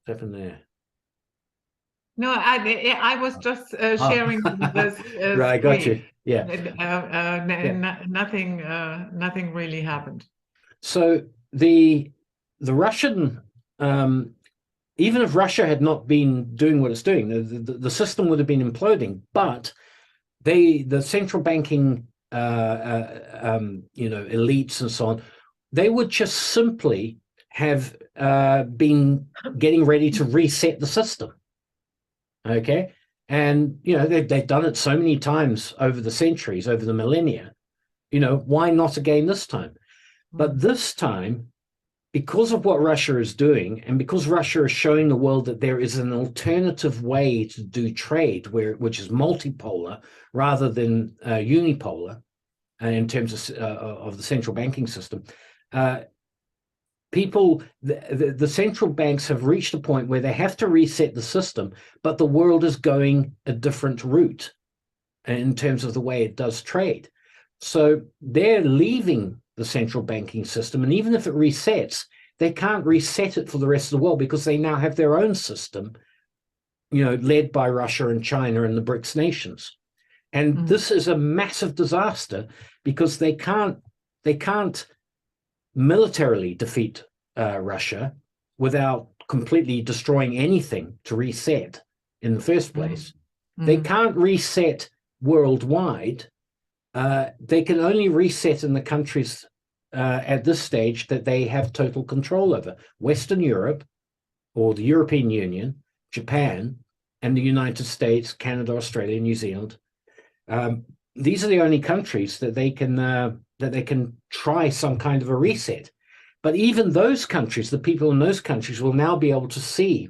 S2: there?
S1: No, I was just sharing this.
S2: Right, I got you. Yeah.
S1: Nothing really happened.
S2: So the Russian, even if Russia had not been doing what it's doing, the system would have been imploding. But the central banking, elites and so on, they would just simply have been getting ready to reset the system. Okay, and they've done it so many times over the centuries, over the millennia. Why not again this time? But this time, because of what Russia is doing, and because Russia is showing the world that there is an alternative way to do trade, which is multipolar rather than unipolar, in terms of the central banking system, the central banks have reached a point where they have to reset the system, but the world is going a different route in terms of the way it does trade. So they're leaving the central banking system, and even if it resets, they can't reset it for the rest of the world because they now have their own system, led by Russia and China and the BRICS nations. And this is a massive disaster because they can't militarily defeat Russia without completely destroying anything to reset in the first place. They can't reset worldwide. They can only reset in the countries at this stage that they have total control over. Western Europe, or the European Union, Japan, and the United States, Canada, Australia, New Zealand. These are the only countries that they can try some kind of a reset. But even those countries, the people in those countries will now be able to see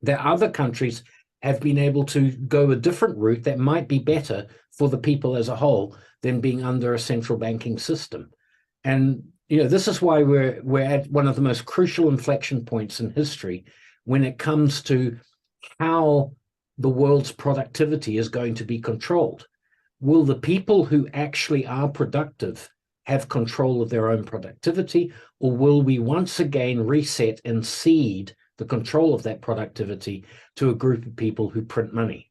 S2: that other countries have been able to go a different route that might be better for the people as a whole than being under a central banking system. And this is why we're at one of the most crucial inflection points in history when it comes to how the world's productivity is going to be controlled. Will the people who actually are productive have control of their own productivity, or will we once again reset and cede the control of that productivity to a group of people who print money?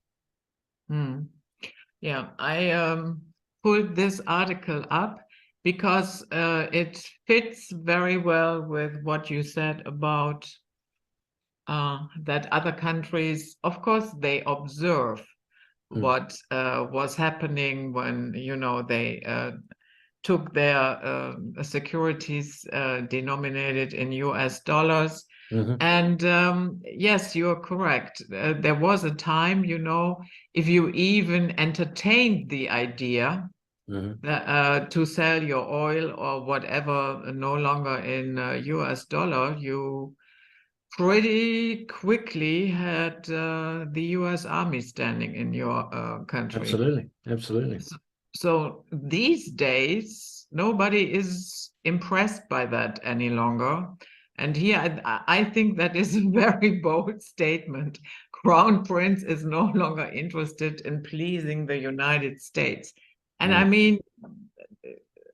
S1: Yeah, I pulled this article up because it fits very well with what you said about that other countries, of course, they observe what was happening when, they took their securities denominated in US dollars. And yes, you're correct. There was a time, if you even entertained the idea to sell your oil or whatever no longer in US dollar, you pretty quickly had the US Army standing in your country.
S2: Absolutely.
S1: So these days, nobody is impressed by that any longer. And here, I think that is a very bold statement. Crown Prince is no longer interested in pleasing the United States. And I mean,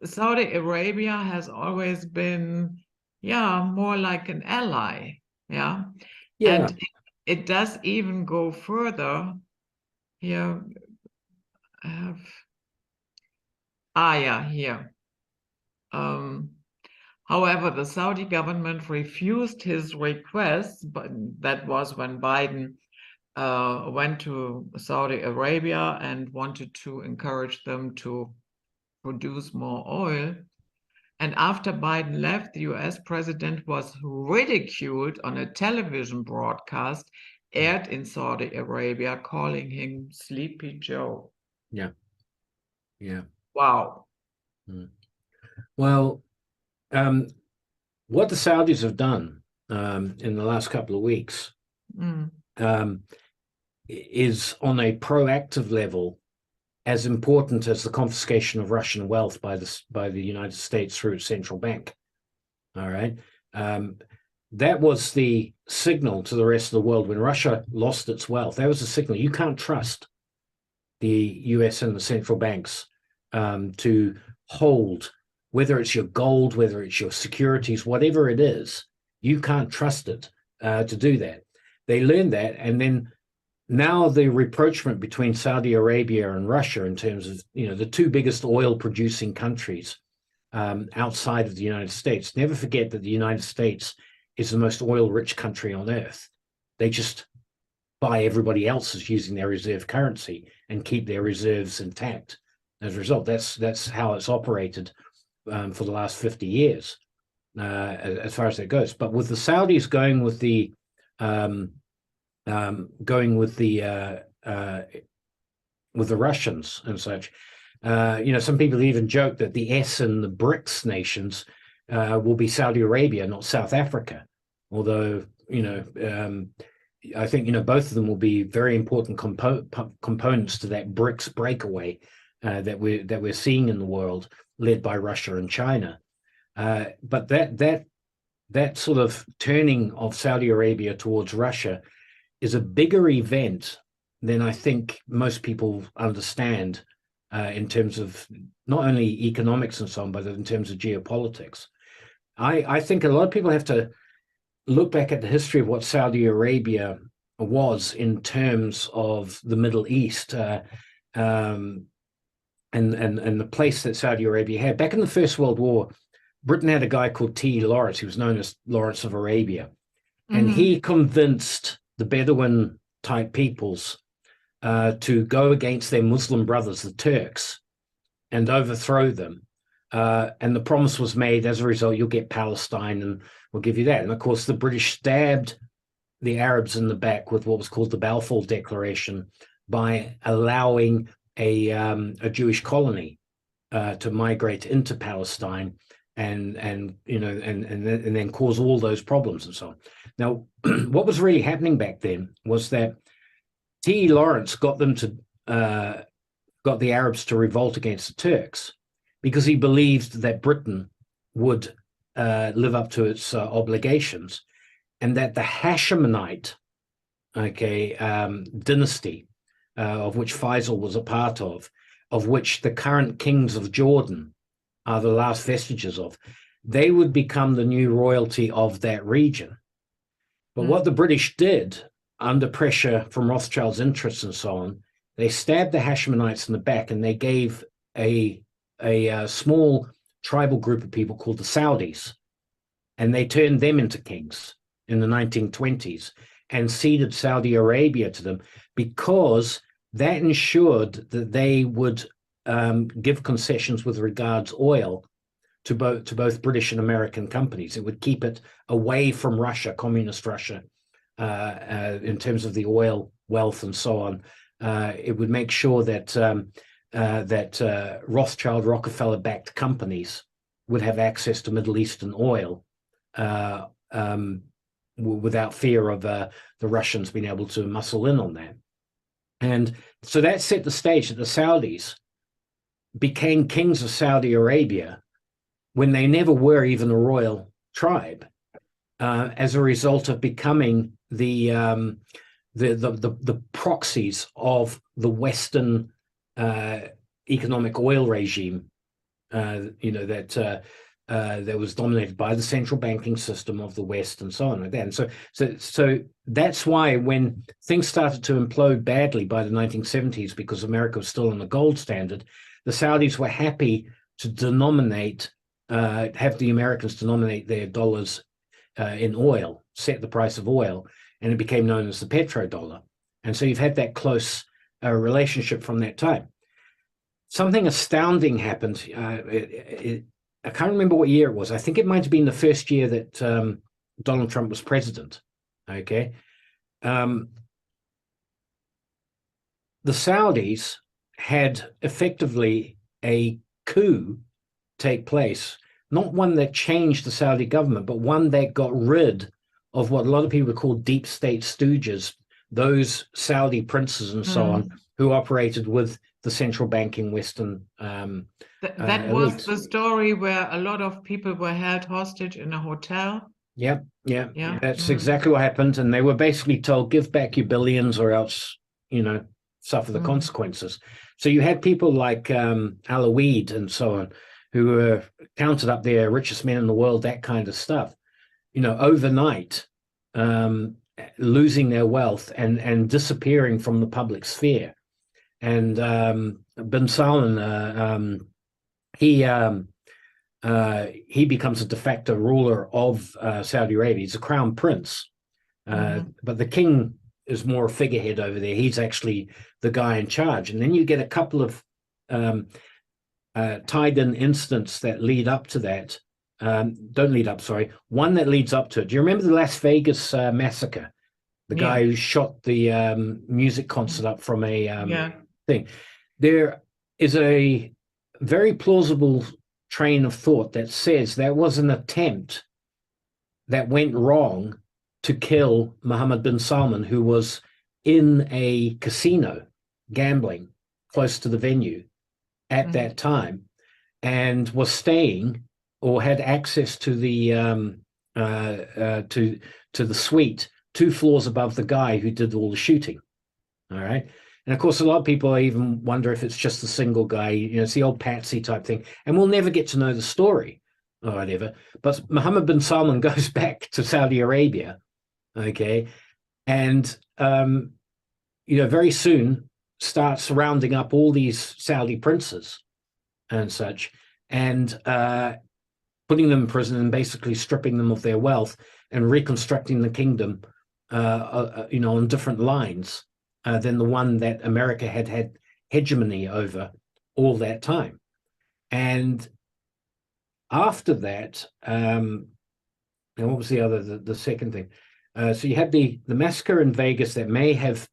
S1: Saudi Arabia has always been, more like an ally. Yeah. And it does even go further. Here, I have, here. However, the Saudi government refused his request, but that was when Biden went to Saudi Arabia and wanted to encourage them to produce more oil. And after Biden left, the US president was ridiculed on a television broadcast aired in Saudi Arabia, calling him Sleepy Joe.
S2: Yeah.
S1: Wow.
S2: Well, what the Saudis have done in the last couple of weeks is on a proactive level as important as the confiscation of Russian wealth by the United States through its central bank. All right. That was the signal to the rest of the world when Russia lost its wealth. That was a signal. You can't trust the US and the central banks to hold, whether it's your gold, whether it's your securities, whatever it is, you can't trust it to do that. They learned that, and then now the rapprochement between Saudi Arabia and Russia in terms of, the two biggest oil producing countries outside of the United States. Never forget that the United States is the most oil rich country on earth. They just buy everybody else's using their reserve currency and keep their reserves intact. As a result, that's how it's operated for the last 50 years, as far as that goes. But with the Saudis going with the Russians and such, Some people even joke that the S in the BRICS nations will be Saudi Arabia, not South Africa. Although, I think, both of them will be very important components to that BRICS breakaway that we're seeing in the world, led by Russia and China. But that sort of turning of Saudi Arabia towards Russia is a bigger event than I think most people understand in terms of not only economics and so on, but in terms of geopolitics. I think a lot of people have to look back at the history of what Saudi Arabia was in terms of the Middle East and the place that Saudi Arabia had. Back in the First World War, Britain had a guy called T. Lawrence, who was known as Lawrence of Arabia. And he convinced the Bedouin type peoples to go against their Muslim brothers, the Turks, and overthrow them. And the promise was made, as a result, you'll get Palestine and we'll give you that. And of course, the British stabbed the Arabs in the back with what was called the Balfour Declaration by allowing a Jewish colony to migrate into Palestine and then cause all those problems and so on. Now, what was really happening back then was that T. Lawrence got the Arabs to revolt against the Turks because he believed that Britain would live up to its obligations, and that the Hashemonite dynasty, of which Faisal was a part of which the current kings of Jordan are the last vestiges of, they would become the new royalty of that region. But what the British did, under pressure from Rothschild's interests and so on, they stabbed the Hashemonites in the back, and they gave a small tribal group of people called the Saudis, and they turned them into kings in the 1920s and ceded Saudi Arabia to them, because that ensured that they would give concessions with regards oil to both British and American companies. It would keep it away from Russia, communist Russia, in terms of the oil wealth and so on. It would make sure that Rothschild, Rockefeller-backed companies would have access to Middle Eastern oil without fear of the Russians being able to muscle in on that. And so that set the stage that the Saudis became kings of Saudi Arabia when they never were even a royal tribe, as a result of becoming the proxies of the Western economic oil regime, that was dominated by the central banking system of the West and so on like that. And so that's why when things started to implode badly by the 1970s, because America was still on the gold standard, the Saudis were happy to have the Americans denominate their dollars in oil, set the price of oil, and it became known as the petrodollar. And so you've had that close relationship from that time. Something astounding happened. I can't remember what year it was. I think it might have been the first year that Donald Trump was president. Okay. The Saudis had effectively a coup take place, not one that changed the Saudi government, but one that got rid of what a lot of people call deep state stooges, those Saudi princes and so on, who operated with the central banking Western
S1: that was the story where a lot of people were held hostage in a hotel.
S2: Yeah. That's exactly what happened. And they were basically told, give back your billions or else, suffer the consequences. So you had people like Alaouid and so on, who were counted up there, richest men in the world, that kind of stuff, overnight, losing their wealth and disappearing from the public sphere. And bin Salman, he becomes a de facto ruler of Saudi Arabia. He's a crown prince, but the king is more a figurehead over there. He's actually the guy in charge. And then you get a couple of tied-in incidents that lead up to that. One that leads up to it. Do you remember the Las Vegas massacre? The guy who shot the music concert up from a thing. There, is a very plausible train of thought that says there was an attempt that went wrong to kill Mohammed bin Salman, who was in a casino gambling close to the venue at that time, and was staying or had access to the to the suite 2 floors above the guy who did all the shooting. All right. And of course, a lot of people even wonder if it's just a single guy, it's the old Patsy type thing. And we'll never get to know the story or whatever. But Mohammed bin Salman goes back to Saudi Arabia, okay, and, very soon starts rounding up all these Saudi princes and such, and putting them in prison and basically stripping them of their wealth and reconstructing the kingdom, on different lines than the one that America had hegemony over all that time. And after that, and what was the second thing? So you had the massacre in Vegas that may have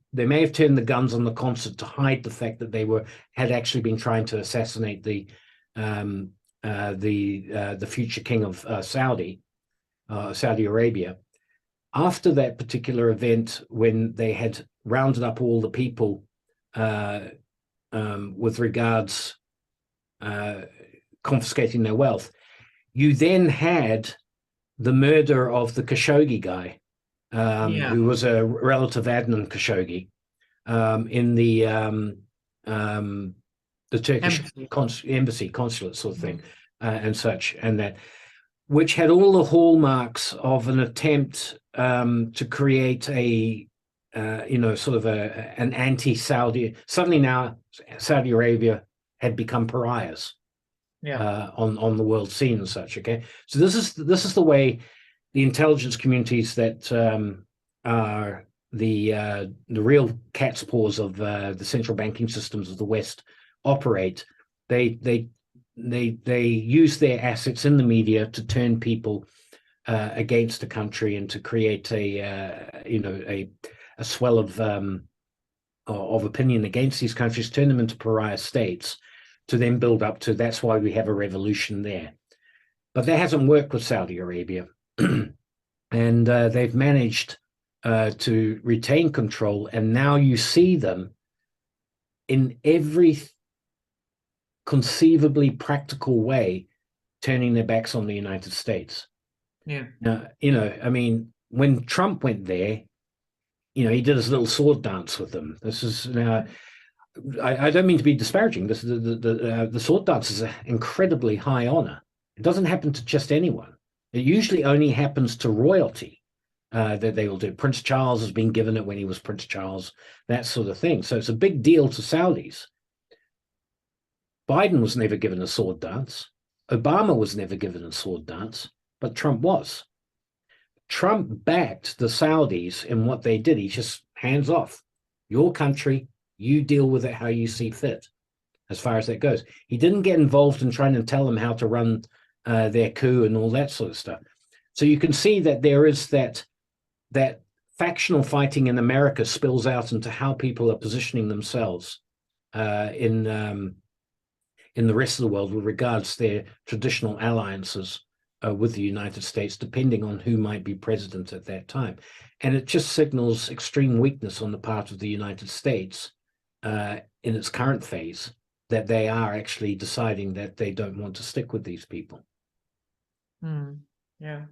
S2: turned the guns on the concert to hide the fact that they had actually been trying to assassinate the future king of Saudi Arabia. After that particular event, when they had rounded up all the people with regards confiscating their wealth, you then had the murder of the Khashoggi guy, who was a relative Adnan Khashoggi, in the Turkish embassy consulate sort of thing, and such, and that, which had all the hallmarks of an attempt to create sort of an anti-Saudi. Suddenly now Saudi Arabia had become pariahs on the world scene and such. Okay, so this is the way the intelligence communities that are the real cat's paws of the central banking systems of the West operate. They use their assets in the media to turn people against the country and to create a swell of opinion against these countries, turn them into pariah states, to then build up to, that's why we have a revolution there. But that hasn't worked with Saudi Arabia. And they've managed to retain control. And now you see them in every conceivably practical way turning their backs on the United States.
S1: Yeah.
S2: I mean, when Trump went there, he did his little sword dance with them. This is now, I don't mean to be disparaging. This the sword dance is an incredibly high honor. It doesn't happen to just anyone. It usually only happens to royalty that they will do. Prince Charles has been given it when he was Prince Charles, that sort of thing. So it's a big deal to Saudis. Biden was never given a sword dance. Obama was never given a sword dance, but Trump was. Trump backed the Saudis in what they did. He just hands off. Your country, you deal with it how you see fit, as far as that goes. He didn't get involved in trying to tell them how to run their coup and all that sort of stuff. So you can see that there is that factional fighting in America spills out into how people are positioning themselves in the rest of the world with regards to their traditional alliances with the United States, depending on who might be president at that time. And it just signals extreme weakness on the part of the United States in its current phase, that they are actually deciding that they don't want to stick with these people.
S1: Yeah,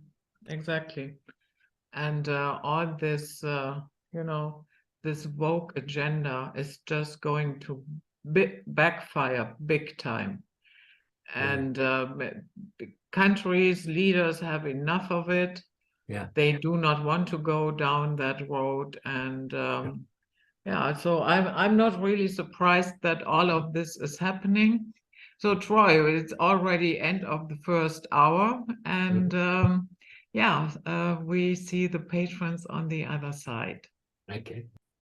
S1: exactly. And all this, this woke agenda is just going to backfire big time. And countries, leaders have enough of it.
S2: Yeah,
S1: they do not want to go down that road. And so I'm not really surprised that all of this is happening. So Troy, it's already end of the first hour, and we see the patrons on the other side.
S2: okay.